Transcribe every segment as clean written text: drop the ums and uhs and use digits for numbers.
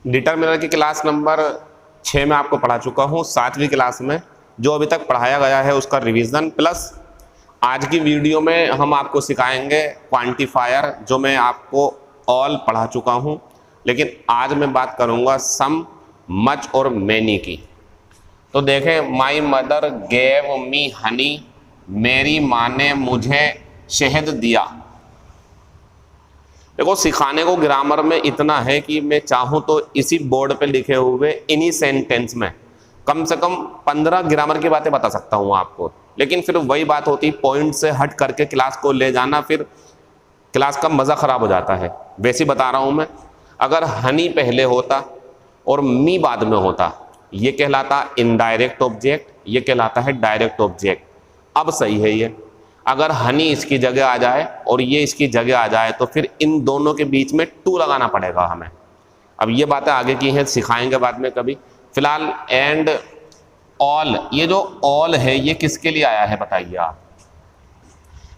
Determiner की class number 6 में आपको पढ़ा चुका हूँ। 7वीं क्लास में जो अभी तक पढ़ाया गया है उसका रिवीजन प्लस आज की वीडियो में हम आपको सिखाएंगे क्वांटिफायर, जो मैं आपको ऑल पढ़ा चुका हूँ, लेकिन आज मैं बात करूँगा सम, मच और मैनी की। तो देखें, my mother gave me Honey, मेरी माँ ने मुझे शहद दिया। देखो, सिखाने को ग्रामर में इतना है कि मैं चाहूं तो इसी बोर्ड पे लिखे हुए इन्हीं सेंटेंस में कम से कम 15 ग्रामर की बातें बता सकता हूं आपको, लेकिन फिर वही बात होती, पॉइंट से हट करके क्लास को ले जाना, फिर क्लास का मज़ा ख़राब हो जाता है। वैसे बता रहा हूं मैं, अगर हनी पहले होता और मी बाद में होता, ये कहलाता इनडायरेक्ट ऑब्जेक्ट, ये कहलाता है डायरेक्ट ऑब्जेक्ट। अब सही है ये, अगर हनी इसकी जगह आ जाए और ये इसकी जगह आ जाए तो फिर इन दोनों के बीच में टू लगाना पड़ेगा हमें। अब ये बातें आगे की हैं, सिखाएंगे बाद में कभी। फिलहाल एंड ऑल, ये जो ऑल है ये किसके लिए आया है बताइए आप।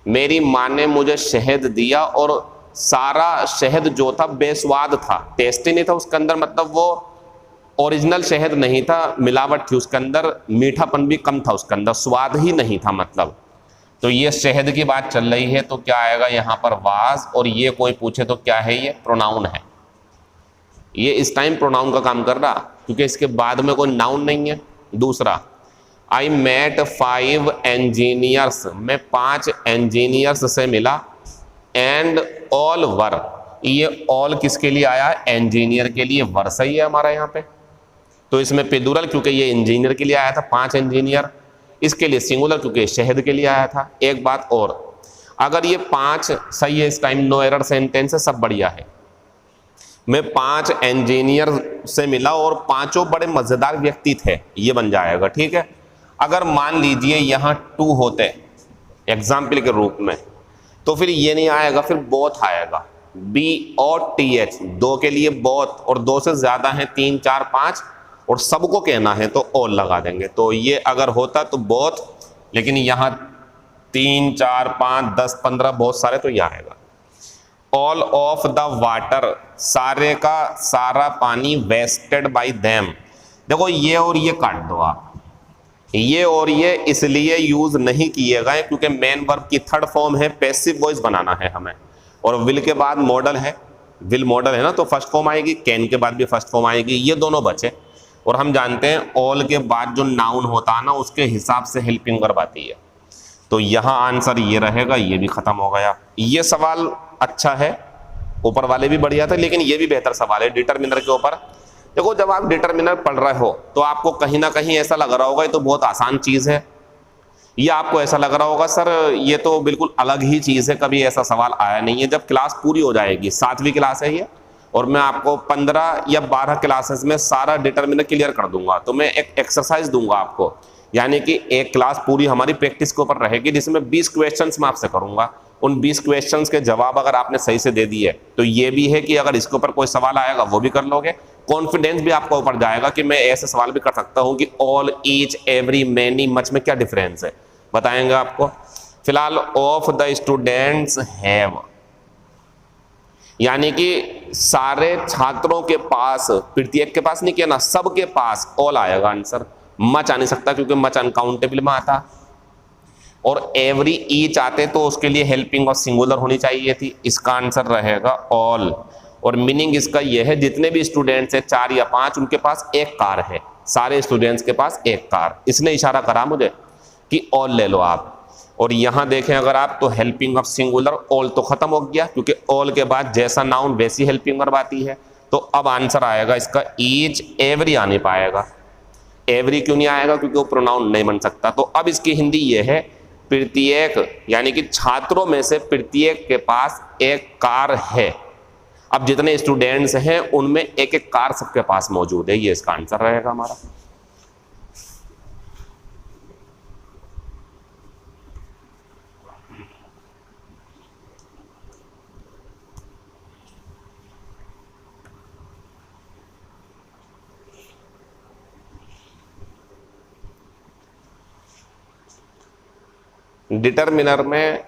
मेरी माँ ने मुझे शहद दिया, और सारा शहद जो था बेस्वाद था, टेस्टी नहीं था उसके अंदर, मतलब वो ओरिजिनल शहद नहीं था, मिलावट थी उसके अंदर, मीठापन भी कम था उसके अंदर, स्वाद ही नहीं था मतलब। तो ये शहद की बात चल रही है, तो क्या आएगा यहाँ पर वाज, और ये कोई पूछे तो क्या है, ये प्रोनाउन है। ये इस टाइम प्रोनाउन का काम कर रहा, क्योंकि इसके बाद में कोई नाउन नहीं है। दूसरा, आई मेट 5 इंजीनियर्स, मैं 5 इंजीनियर्स से मिला, एंड ऑल वर, ये ऑल किसके लिए आया, इंजीनियर के लिए, वर सही है हमारा यहाँ पे। तो इसमें प्लूरल, क्योंकि ये इंजीनियर के लिए आया था 5 इंजीनियर, इसके लिए सिंगुलर क्योंकि शहद के लिए आया था। एक बात और, अगर ये 5 सही है इस टाइम, नो एरर सेंटेंस है, सब बढ़िया है। मैं 5 इंजीनियर से मिला और पांचों बड़े मजेदार व्यक्ति थे, ये बन जाएगा, ठीक है। अगर मान लीजिए यहाँ 2 होते एग्जाम्पल के रूप में, तो फिर ये नहीं आएगा, फिर बोथ आएगा, बी और टी एच, 2 के लिए बोथ, और 2 से ज्यादा है 3 4 5, और सबको कहना है तो ऑल लगा देंगे। तो ये अगर होता तो बोथ, लेकिन यहाँ 3 4 5 10 15 बहुत सारे, तो यह आएगा ऑल ऑफ द वाटर, सारे का सारा पानी, वेस्टेड बाय देम। देखो ये और ये काट दो आप, ये और ये इसलिए यूज नहीं किए गए क्योंकि मेन वर्ब की थर्ड फॉर्म है, पैसिव वॉइस बनाना है हमें, और विल के बाद मॉडल है, विल मॉडल है ना, तो फर्स्ट फॉर्म आएगी, कैन के बाद भी फर्स्ट फॉर्म आएगी, ये दोनों बचे। और हम जानते हैं ऑल के बाद जो नाउन होता है ना, उसके हिसाब से हेल्पिंग वर्ब आती है। तो यहाँ आंसर ये रहेगा, ये भी खत्म हो गया। ये सवाल अच्छा है, ऊपर वाले भी बढ़िया थे, लेकिन ये भी बेहतर सवाल है डिटरमिनर के ऊपर। देखो, जब आप डिटरमिनर पढ़ रहे हो तो आपको कहीं ना कहीं ऐसा लग रहा होगा ये तो बहुत आसान चीज है, या आपको ऐसा लग रहा होगा सर ये तो बिल्कुल अलग ही चीज है, कभी ऐसा सवाल आया नहीं है। जब क्लास पूरी हो जाएगी, 7वीं क्लास है ये, और मैं आपको 15 या 12 क्लासेस में सारा डिटरमिनर क्लियर कर दूंगा, तो मैं एक एक्सरसाइज दूंगा आपको, यानी कि एक क्लास पूरी हमारी प्रैक्टिस के ऊपर रहेगी, जिसमें 20 क्वेश्चंस मैं आपसे करूंगा। उन 20 क्वेश्चंस के जवाब अगर आपने सही से दे दिए तो ये भी है कि अगर इसके ऊपर कोई सवाल आएगा वो भी कर लोगे, कॉन्फिडेंस भी आपका ऊपर जाएगा कि मैं ऐसे सवाल भी कर सकता हूं कि all, each, every, many, much में क्या डिफरेंस है, बताएंगे आपको। फिलहाल ऑफ द स्टूडेंट्स हैव, यानी कि सारे छात्रों के पास, प्रत्येक के पास नहीं किया ना, सबके पास ऑल आएगा आंसर। मच आ नहीं सकता क्योंकि मच अनकाउंटेबल में आता, और एवरी, ईच आते तो उसके लिए हेल्पिंग और सिंगुलर होनी चाहिए थी, इसका आंसर रहेगा ऑल। और मीनिंग इसका यह है, जितने भी स्टूडेंट्स हैं 4 या 5, उनके पास एक कार है, सारे स्टूडेंट्स के पास एक कार, इसने इशारा करा मुझे कि ऑल ले लो आप। और यहां देखें अगर आप, तो हेल्पिंग ऑफ सिंगुलर, ऑल तो खत्म हो गया क्योंकि ऑल के बाद जैसा नाउन वैसी हेल्पिंग वर्ब आती है। तो अब आंसर आएगा इसका ईच, एवरी आ नहीं पाएगा। एवरी क्यों नहीं आएगा, क्योंकि वो प्रोनाउन नहीं बन सकता। तो अब इसकी हिंदी ये है, प्रत्येक, यानी कि छात्रों में से प्रत्येक के पास एक कार है। अब जितने स्टूडेंट्स हैं उनमें एक एक कार सबके पास मौजूद है, ये इसका आंसर रहेगा हमारा। डिटरमिनर में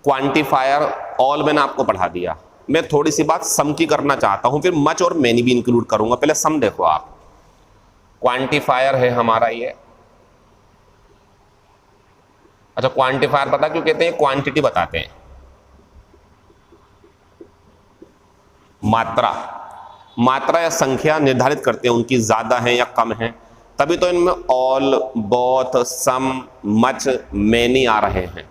क्वांटिफायर ऑल मैंने आपको पढ़ा दिया, मैं थोड़ी सी बात सम की करना चाहता हूं, फिर मच और मैनी भी इंक्लूड करूंगा। पहले सम देखो आप, क्वांटिफायर है हमारा ये। अच्छा, क्वांटिफायर पता क्यों कहते हैं? क्वांटिटी बताते हैं, मात्रा, मात्रा या संख्या निर्धारित करते हैं उनकी ज्यादा है या कम है, तभी तो इनमें ऑल, बोथ, सम, मच, मैनी आ रहे हैं।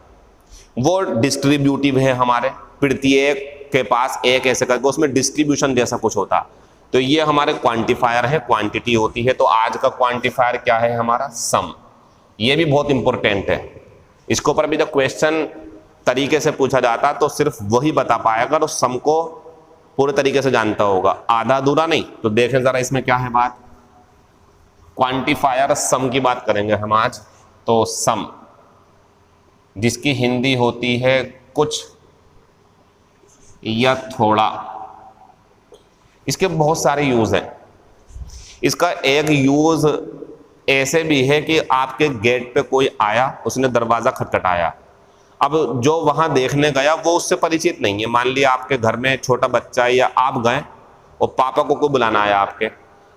वो डिस्ट्रीब्यूटिव है हमारे, प्रत्येक के पास एक ऐसे करके उसमें डिस्ट्रीब्यूशन जैसा कुछ होता, तो ये हमारे क्वांटिफायर है, क्वांटिटी होती है। तो आज का क्वांटिफायर क्या है हमारा? सम। ये भी बहुत इंपॉर्टेंट है, इसके ऊपर भी जब क्वेश्चन तरीके से पूछा जाता तो सिर्फ वही बता पाएगा तो सम को पूरे तरीके से जानता होगा, आधा अधूरा नहीं। तो देखें जरा इसमें क्या है बात, क्वांटिफायर सम की बात करेंगे हम आज। तो सम, जिसकी हिंदी होती है कुछ या थोड़ा, इसके बहुत सारे यूज हैं। इसका एक यूज ऐसे भी है कि आपके गेट पे कोई आया, उसने दरवाजा खटखटाया, अब जो वहां देखने गया वो उससे परिचित नहीं है। मान लिया आपके घर में छोटा बच्चा है या आप गए और पापा को बुलाना आया आपके,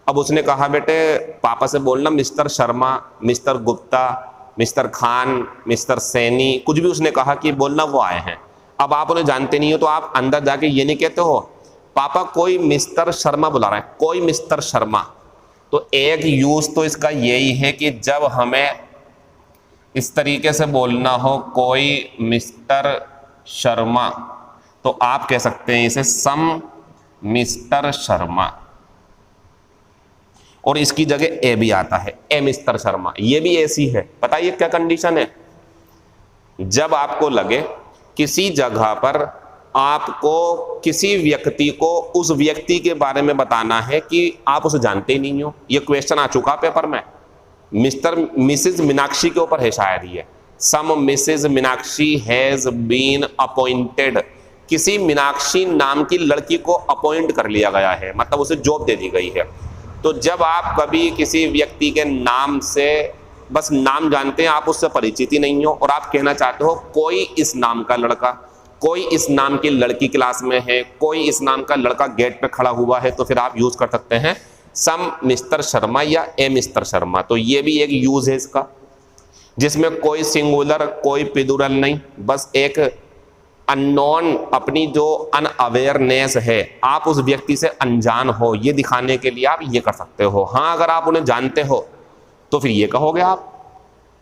अब उसने कहा बेटे पापा से बोलना mister Sharma, mister Gupta, mister Khan, mister Saini, कुछ भी उसने कहा कि बोलना, वो आए हैं। अब आप उन्हें जानते नहीं हो तो आप अंदर जाके ये नहीं कहते हो पापा कोई मिस्टर शर्मा बुला रहा है, कोई मिस्टर शर्मा। तो एक यूज तो इसका यही है कि जब हमें इस तरीके से बोलना हो कोई मिस्टर शर्मा, तो आप कह सकते हैं इसे सम मिस्टर शर्मा, और इसकी जगह ए भी आता है, ए मिस्टर शर्मा, ये भी ऐसी है। बताइए क्या कंडीशन है? जब आपको लगे किसी जगह पर आपको किसी व्यक्ति को उस व्यक्ति के बारे में बताना है कि आप उसे जानते ही नहीं हो। ये क्वेश्चन आ चुका पेपर में, मिस्टर मिसेज मीनाक्षी के ऊपर है शायद ये, some Mrs Meenakshi has been appointed, किसी मीनाक्षी नाम की लड़की को अपॉइंट कर लिया गया है, मतलब उसे जॉब दे दी गई है। तो जब आप कभी किसी व्यक्ति के नाम से बस नाम जानते हैं, आप उससे परिचित ही नहीं हो, और आप कहना चाहते हो कोई इस नाम का लड़का, कोई इस नाम की लड़की क्लास में है, कोई इस नाम का लड़का गेट पे खड़ा हुआ है, तो फिर आप यूज कर सकते हैं सम मिस्टर शर्मा या ए मिस्टर शर्मा। तो ये भी एक यूज है इसका, जिसमें कोई सिंगुलर कोई प्लूरल नहीं, बस एक अननोन, अपनी जो अनअवेयरनेस है, आप उस व्यक्ति से अनजान हो, ये दिखाने के लिए आप ये कर सकते हो। हाँ, अगर आप उन्हें जानते हो तो फिर ये कहोगे आप,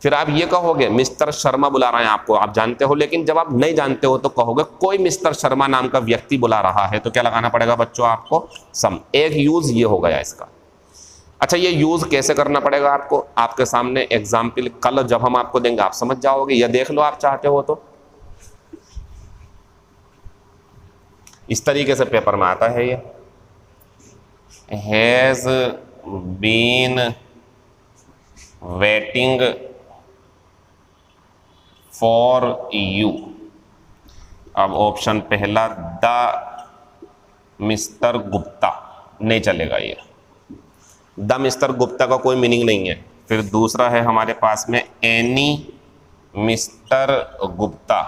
फिर आप ये कहोगे मिस्टर शर्मा बुला रहे हैं आपको, आप जानते हो। लेकिन जब आप नहीं जानते हो तो कहोगे कोई मिस्टर शर्मा नाम का व्यक्ति बुला रहा है, तो क्या लगाना पड़ेगा बच्चों आपको? सम। एक यूज ये हो गया इसका। अच्छा, ये यूज कैसे करना पड़ेगा आपको? आपके सामने एग्जाम्पल कल जब हम आपको देंगे आप समझ जाओगे, या देख लो आप चाहते हो तो। इस तरीके से पेपर में आता है ये, has been waiting for you. अब ऑप्शन पहला द मिस्टर गुप्ता, नहीं चलेगा ये, द मिस्टर गुप्ता का कोई मीनिंग नहीं है। फिर दूसरा है हमारे पास में एनी मिस्टर गुप्ता,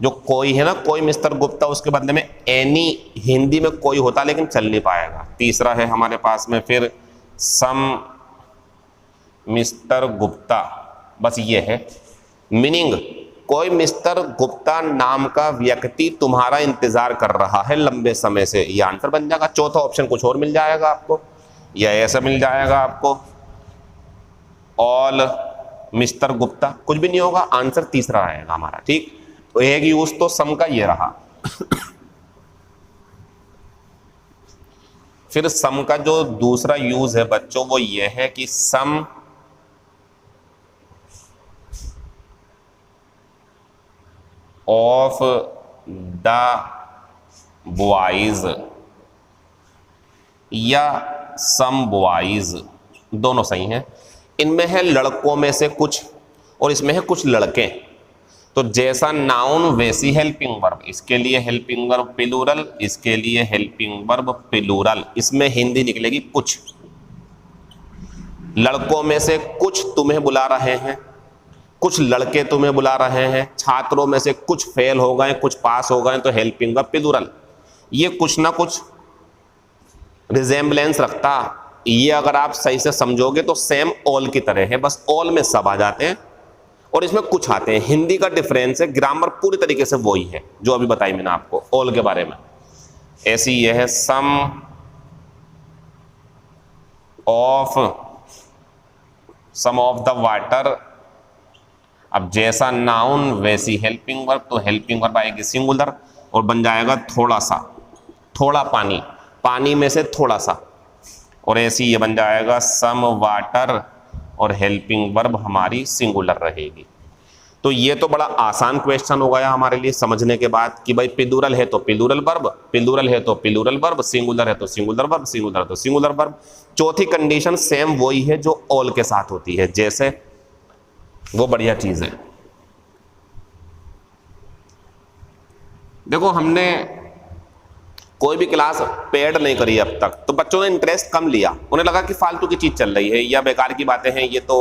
जो कोई है ना, कोई मिस्टर गुप्ता, उसके बदले में एनी हिंदी में कोई होता लेकिन चल नहीं पाएगा। तीसरा है हमारे पास में फिर सम मिस्टर गुप्ता, बस ये है मीनिंग, कोई मिस्टर गुप्ता नाम का व्यक्ति तुम्हारा इंतजार कर रहा है लंबे समय से, ये आंसर बन जाएगा। चौथा ऑप्शन कुछ और मिल जाएगा आपको, या ऐसा मिल जाएगा आपको ऑल मिस्टर गुप्ता, कुछ भी नहीं होगा, आंसर तीसरा आएगा हमारा। ठीक, तो एक यूज तो सम का ये रहा। फिर सम का जो दूसरा यूज है बच्चों वो ये है कि सम ऑफ द बॉयज या सम बॉयज, दोनों सही हैं। इनमें है लड़कों में से कुछ और इसमें है कुछ लड़के, तो जैसा नाउन वैसी हेल्पिंग वर्ब, इसके लिए हेल्पिंग वर्ब प्लूरल, इसके लिए हेल्पिंग वर्ब प्लूरल, इसमें हिंदी निकलेगी कुछ। लड़कों में से कुछ तुम्हें बुला रहे हैं, कुछ लड़के तुम्हें बुला रहे हैं, छात्रों में से कुछ फेल हो गए कुछ पास हो गए, तो हेल्पिंग वर्ब प्लूरल। ये कुछ ना कुछ रिजेम्बलेंस रखता, ये अगर आप सही से समझोगे तो सेम ऑल की तरह है, बस ऑल में सब आ जाते हैं और इसमें कुछ आते हैं। हिंदी का डिफरेंस है, ग्रामर पूरी तरीके से वही है जो अभी बताई मैंने आपको ऑल के बारे में। ऐसी ये है सम ऑफ द वाटर। अब जैसा नाउन वैसी हेल्पिंग वर्ब, तो हेल्पिंग वर्ब आएगी सिंगुलर और बन जाएगा थोड़ा सा, थोड़ा पानी, पानी में से थोड़ा सा। और ऐसी ये बन जाएगा सम वाटर और हेल्पिंग वर्ब हमारी सिंगुलर रहेगी। तो ये तो बड़ा आसान क्वेश्चन हो गया हमारे लिए समझने के बाद कि भाई प्लूरल है तो प्लूरल वर्ब, प्लूरल है तो प्लूरल वर्ब, सिंगुलर है तो सिंगुलर वर्ब, सिंगुलर है तो सिंगुलर वर्ब। चौथी कंडीशन सेम वही है जो ऑल के साथ होती है, जैसे वो बढ़िया चीज है। देखो हमने कोई भी क्लास पेड नहीं करी अब तक, तो बच्चों ने इंटरेस्ट कम लिया, उन्हें लगा कि फालतू की चीज चल रही है या बेकार की बातें हैं, ये तो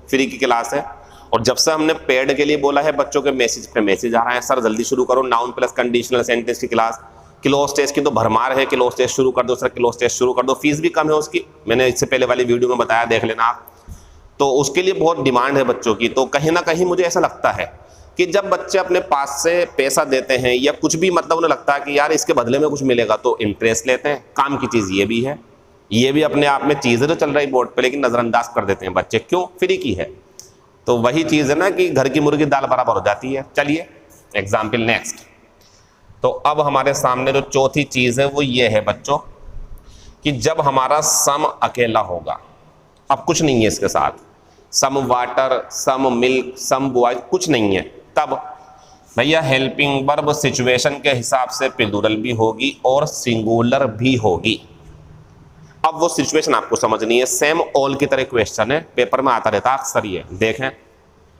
फ्री की क्लास है। और जब से हमने पेड के लिए बोला है, बच्चों के मैसेज पे मैसेज आ रहा है, सर जल्दी शुरू करो नाउन प्लस कंडीशनल सेंटेंस की क्लास, क्लोज टेस्ट की तो भरमार है, क्लोज टेस्ट शुरू कर दो सर, क्लोज टेस्ट शुरू कर दो, फीस भी कम है उसकी, मैंने इससे पहले वाली वीडियो में बताया, देख लेना आप। तो उसके लिए बहुत डिमांड है बच्चों की। तो कहीं ना कहीं मुझे ऐसा लगता है कि जब बच्चे अपने पास से पैसा देते हैं या कुछ भी, मतलब उन्हें लगता है कि यार इसके बदले में कुछ मिलेगा, तो इंटरेस्ट लेते हैं। काम की चीज़ ये भी है, ये भी अपने आप में चीज़ है जो चल रही बोर्ड पे, लेकिन नज़रअंदाज कर देते हैं बच्चे, क्यों? फ्री की है। तो वही चीज़ है ना कि घर की मुर्गी दाल बराबर हो जाती है। चलिए एग्जाम्पल नेक्स्ट। तो अब हमारे सामने जो चौथी चीज़ है वो ये है बच्चों कि जब हमारा सम अकेला होगा, अब कुछ नहीं है इसके साथ, some water, some milk, some boys, कुछ नहीं है, तब भैया हेल्पिंग वर्ब सिचुएशन के हिसाब से प्लूरल भी होगी और सिंगुलर भी होगी। अब वो सिचुएशन आपको समझनी है, सेम ऑल की तरह क्वेश्चन है, पेपर में आता रहता अक्सर। ये देखें,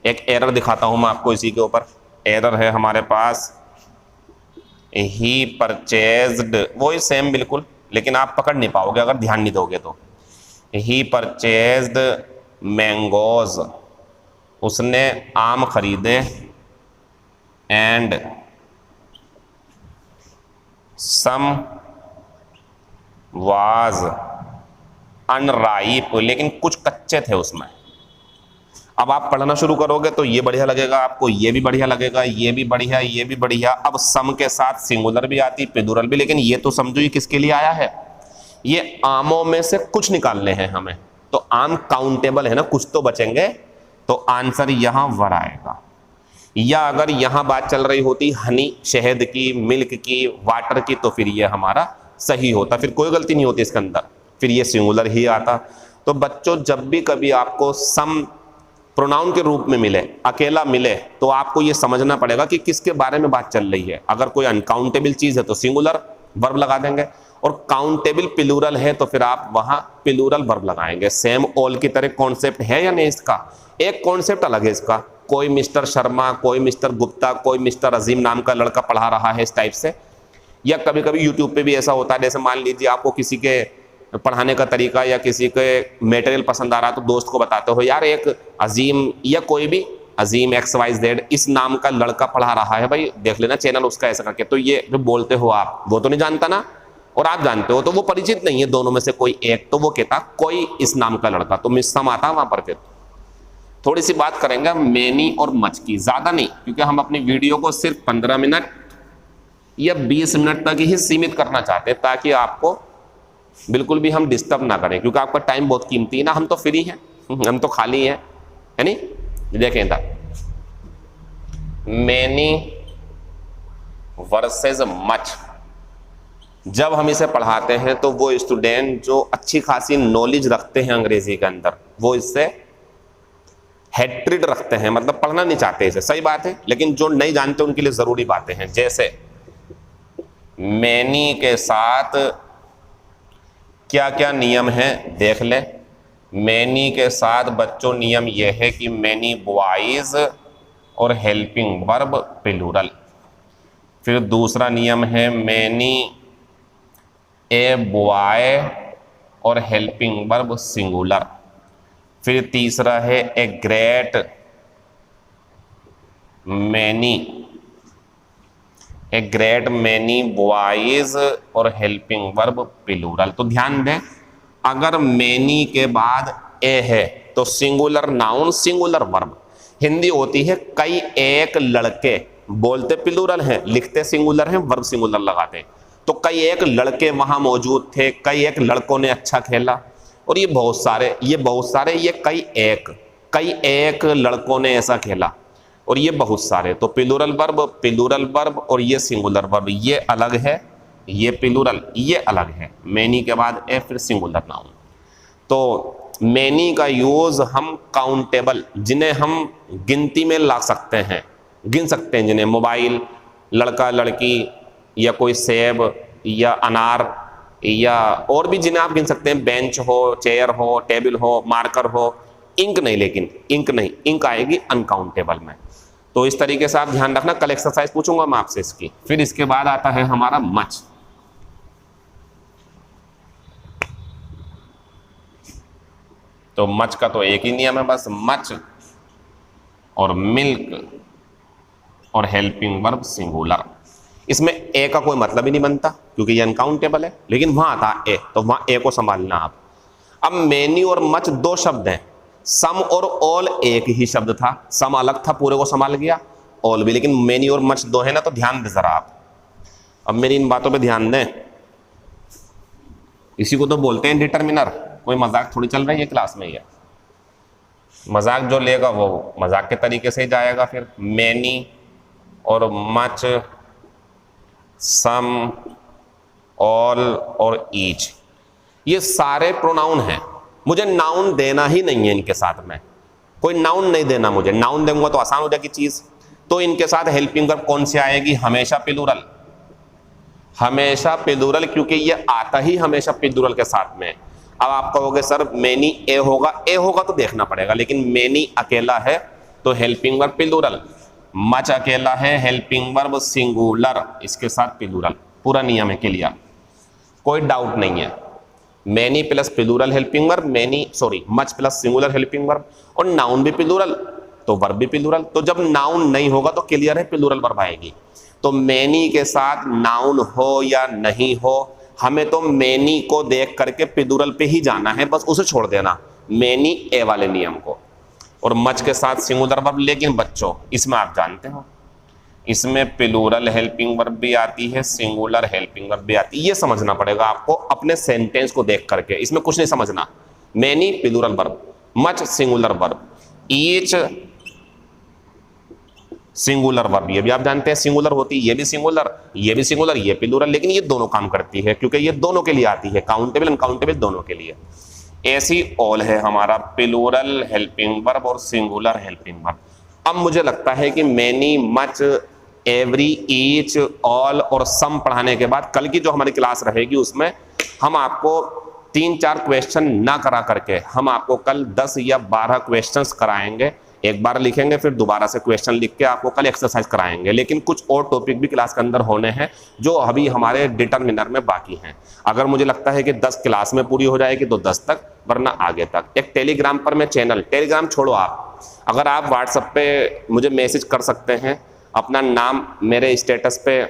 एक एरर दिखाता हूं मैं आपको इसी के ऊपर। एरर है हमारे पास ही परचेज्ड, वही सेम बिल्कुल, लेकिन आप पकड़ नहीं पाओगे अगर ध्यान नहीं दोगे तो। ही परचेज्ड मैंगोज, उसने आम खरीदे, एंड सम वाज अनराइप, लेकिन कुछ कच्चे थे उसमें। अब आप पढ़ना शुरू करोगे तो ये बढ़िया लगेगा आपको, ये भी बढ़िया लगेगा, ये भी बढ़िया, ये भी बढ़िया। अब सम के साथ सिंगुलर भी आती, प्लूरल भी, लेकिन ये तो समझो ये किसके लिए आया है, ये आमों में से कुछ निकालने हैं हमें। तो आम काउंटेबल है ना, कुछ तो बचेंगे, तो आंसर यहां वर आएगा। या अगर यहां बात चल रही होती हनी, शहद की, मिल्क की, वाटर की, तो फिर ये हमारा सही होता, फिर कोई गलती नहीं होती इसके अंदर, फिर ये सिंगुलर ही आता। तो बच्चों जब भी कभी आपको सम प्रोनाउन के रूप में मिले, अकेला मिले, तो आपको ये समझना पड़ेगा कि किसके बारे में बात चल रही है। अगर कोई अनकाउंटेबल चीज है तो सिंगुलर वर्ब लगा देंगे, और काउंटेबल प्लूरल है तो फिर आप वहां प्लूरल वर्ब लगाएंगे। सेम ऑल की तरह कॉन्सेप्ट है या नहीं इसका? एक कॉन्सेप्ट अलग है इसका, कोई मिस्टर शर्मा, कोई मिस्टर गुप्ता, कोई मिस्टर अजीम नाम का लड़का पढ़ा रहा है इस टाइप से। या कभी कभी यूट्यूब पे भी ऐसा होता है, जैसे मान लीजिए आपको किसी के पढ़ाने का तरीका या किसी के मटेरियल पसंद आ रहा है, तो दोस्त को बताते हो यार एक अजीम या कोई भी अजीम XYZ इस नाम का लड़का पढ़ा रहा है, भाई देख लेना चैनल उसका, ऐसा करके। तो ये जो बोलते हो आप, वो तो नहीं जानता ना, और आप जानते हो, तो वो परिचित नहीं है दोनों में से कोई एक, तो वो कहता कोई इस नाम का लड़का, तो मिसम आता वहां पर। फिर थोड़ी सी बात करेंगे मैनी और मच की, ज्यादा नहीं, क्योंकि हम अपनी वीडियो को सिर्फ 15 मिनट या 20 मिनट तक ही सीमित करना चाहते हैं, ताकि आपको बिल्कुल भी हम डिस्टर्ब ना करें, क्योंकि आपका टाइम बहुत कीमती है ना, हम तो फ्री हैं, हम तो खाली हैं, है नहीं। देखें था मैनी वर्सेस मच, जब हम इसे पढ़ाते हैं तो वो स्टूडेंट जो अच्छी खासी नॉलेज रखते हैं अंग्रेजी के अंदर, वो इससे हेट्रिड रखते हैं, मतलब पढ़ना नहीं चाहते इसे, सही बात है, लेकिन जो नहीं जानते उनके लिए जरूरी बातें हैं। जैसे मैनी के साथ क्या क्या नियम है देख लें। मैनी के साथ बच्चों नियम यह है कि मैनी बॉयज और हेल्पिंग वर्ब प्लूरल। फिर दूसरा नियम है मैनी ए बॉय और हेल्पिंग वर्ब सिंगुलर। फिर तीसरा है a great many a great many boys और हेल्पिंग वर्ब प्लूरल। तो ध्यान दें, अगर मैनी के बाद ए है तो singular noun singular verb. Hindi होती है कई एक लड़के, बोलते प्लूरल हैं, लिखते सिंगुलर हैं, वर्ब सिंगुलर लगाते। तो कई एक लड़के वहां मौजूद थे, कई एक लड़कों ने अच्छा खेला, और ये बहुत सारे, ये कई एक लड़कों ने ऐसा खेला, और ये बहुत सारे। तो प्लूरल वर्ब और ये सिंगुलर वर्ब, ये अलग है, ये प्लूरल, ये अलग है। मैनी के बाद ए, फिर सिंगुलर नाउन। तो मैनी का यूज हम काउंटेबल, जिन्हें हम गिनती में ला सकते हैं, गिन सकते हैं, जिन्हें मोबाइल, लड़का लड़की, या कोई सेब या अनार, या और भी जिन्हें आप गिन सकते हैं, बेंच हो, चेयर हो, टेबल हो, मार्कर हो, इंक नहीं, लेकिन इंक नहीं, इंक आएगी अनकाउंटेबल में। तो इस तरीके से आप ध्यान रखना। कल एक्सरसाइज पूछूंगा मैं आपसे इसकी। फिर इसके बाद आता है हमारा मच। तो मच का तो एक ही नियम है बस, मच और मिल्क और हेल्पिंग वर्ब सिंगुलर। इसमें ए का कोई मतलब ही नहीं बनता क्योंकि ये अनकाउंटेबल है, लेकिन वहां आता ए, तो वहां ए को संभालना आप। अब मैनी और मच दो शब्द हैं, सम और ऑल एक ही शब्द था, सम अलग था, पूरे को संभाल गया, ऑल भी, लेकिन मैनी और मच दो है ना। तो ध्यान दें जरा आप, अब मेरी इन बातों पे ध्यान दें। इसी को तो बोलते हैं डिटरमिनर। कोई मजाक थोड़ी चल रही है क्लास में, ये मजाक जो लेगा वो मजाक के तरीके से ही जाएगा। फिर मैनी और मच, सम, ऑल और ईच, ये सारे प्रोनाउन हैं। मुझे नाउन देना ही नहीं है इनके साथ में, कोई नाउन नहीं देना मुझे। नाउन दूंगा तो आसान हो जाएगी चीज। तो इनके साथ हेल्पिंग वर्ब कौन सी आएगी? हमेशा प्लूरल, हमेशा प्लूरल, क्योंकि ये आता ही हमेशा प्लूरल के साथ में। अब आप कहोगे सर मैनी ए होगा, ए होगा तो देखना पड़ेगा, लेकिन मैनी अकेला है तो हेल्पिंग वर्ब प्लूरल, मच अकेला है हेल्पिंग वर्ब सिंगुलर, इसके साथ प्लूरल। पूरा नियम है, क्लियर, कोई डाउट नहीं है। Many plus plural helping verb, much plus singular helping verb, और नाउन भी प्लूरल तो वर्ब भी प्लूरल। तो जब नाउन नहीं होगा तो क्लियर है प्लूरल वर्ब आएगी। तो मैनी के साथ नाउन हो या नहीं हो, हमें तो मैनी को देख करके प्लूरल पे ही जाना है, बस उसे छोड़ देना, मैनी ए वाले नियम को। और मच के साथ सिंगुलर वर्ब, लेकिन बच्चों इसमें आप जानते हो, इसमें प्लूरल हेल्पिंग वर्ब भी आती है, सिंगुलर हेल्पिंग वर्ब भी आती है। ये समझना पड़ेगा आपको अपने सेंटेंस को देख करके, इसमें कुछ नहीं समझना। Many plural verb, much singular verb, each singular verb, ये भी आप जानते हैं सिंगुलर होती है, ये भी सिंगुलर, ये भी सिंगुलर, ये प्लूरल, लेकिन ये दोनों काम करती है क्योंकि ये दोनों के लिए आती है, काउंटेबल अनकाउंटेबल दोनों के लिए। ऐसी ऑल है हमारा प्लूरल हेल्पिंग वर्ब और सिंगुलर हेल्पिंग वर्ब। अब मुझे लगता है कि many, much, every, each, all और सम पढ़ाने के बाद कल की जो हमारी क्लास रहेगी उसमें हम आपको 3-4 क्वेश्चन ना करा करके हम आपको कल 10 या 12 क्वेश्चंस कराएंगे। एक बार लिखेंगे फिर दोबारा से क्वेश्चन लिख के आपको कल एक्सरसाइज कराएंगे, लेकिन कुछ और टॉपिक भी क्लास के अंदर होने हैं जो अभी हमारे डिटरमिनर में बाकी हैं। अगर मुझे लगता है कि 10 क्लास में पूरी हो जाएगी तो 10 तक, वरना आगे तक। एक टेलीग्राम पर मैं चैनल, टेलीग्राम छोड़ो आप, अगर आप व्हाट्सएप पे मुझे मैसेज कर सकते हैं, अपना नाम मेरे स्टेटस पे,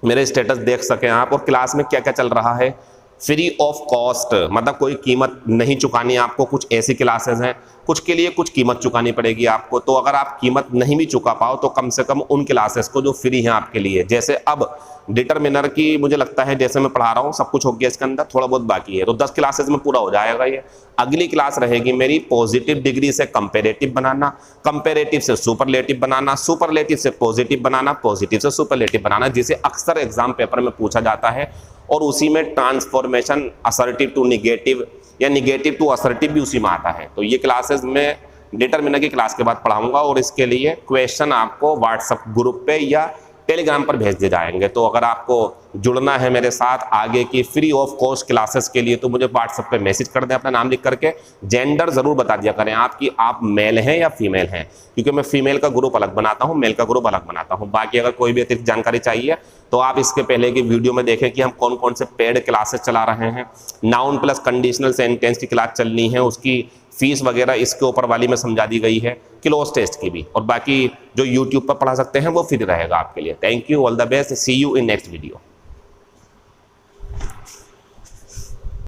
मेरे स्टेटस देख सकें आप, और क्लास में क्या क्या चल रहा है, फ्री ऑफ कॉस्ट, मतलब कोई कीमत नहीं चुकानी आपको। कुछ ऐसी क्लासेस हैं कुछ के लिए कुछ कीमत चुकानी पड़ेगी आपको, तो अगर आप कीमत नहीं भी चुका पाओ तो कम से कम उन क्लासेस को जो फ्री हैं आपके लिए। जैसे अब डिटरमिनर की मुझे लगता है जैसे मैं पढ़ा रहा हूँ सब कुछ हो गया, इसके अंदर थोड़ा बहुत बाकी है, तो 10 क्लासेस में पूरा हो जाएगा ये। अगली क्लास रहेगी मेरी पॉजिटिव डिग्री से कंपेरेटिव बनाना, कंपेरेटिव से सुपरलेटिव बनाना, सुपरलेटिव से पॉजिटिव बनाना, पॉजिटिव से सुपरलेटिव बनाना, जिसे अक्सर एग्जाम पेपर में पूछा जाता है। और उसी में ट्रांसफॉर्मेशन असर्टिव टू निगेटिव या निगेटिव टू असर्टिव भी उसी में आता है। तो ये क्लासेस मैं डिटरमिनर की क्लास के बाद पढ़ाऊंगा, और इसके लिए क्वेश्चन आपको व्हाट्सएप ग्रुप पे या टेलीग्राम पर भेज दिए जाएंगे। तो अगर आपको जुड़ना है मेरे साथ आगे की फ्री ऑफ कॉस्ट क्लासेस के लिए तो मुझे व्हाट्सएप पे मैसेज कर दें अपना नाम लिख करके। जेंडर जरूर बता दिया करें आप कि आप मेल हैं या फीमेल हैं, क्योंकि मैं फीमेल का ग्रुप अलग बनाता हूं, मेल का ग्रुप अलग बनाता हूं। बाकी अगर कोई भी अतिरिक्त जानकारी चाहिए तो आप इसके पहले की वीडियो में देखें कि हम कौन कौन से पेड क्लासेस चला रहे हैं। नाउन प्लस कंडीशनल सेंटेंस की क्लास चलनी है, उसकी फीस वगैरह इसके ऊपर वाली में समझा दी गई है। क्लोज टेस्ट की भी, और बाकी जो यूट्यूब पर पढ़ा सकते हैं वो फ्री रहेगा आपके लिए। Thank you, all the best, see you in next video.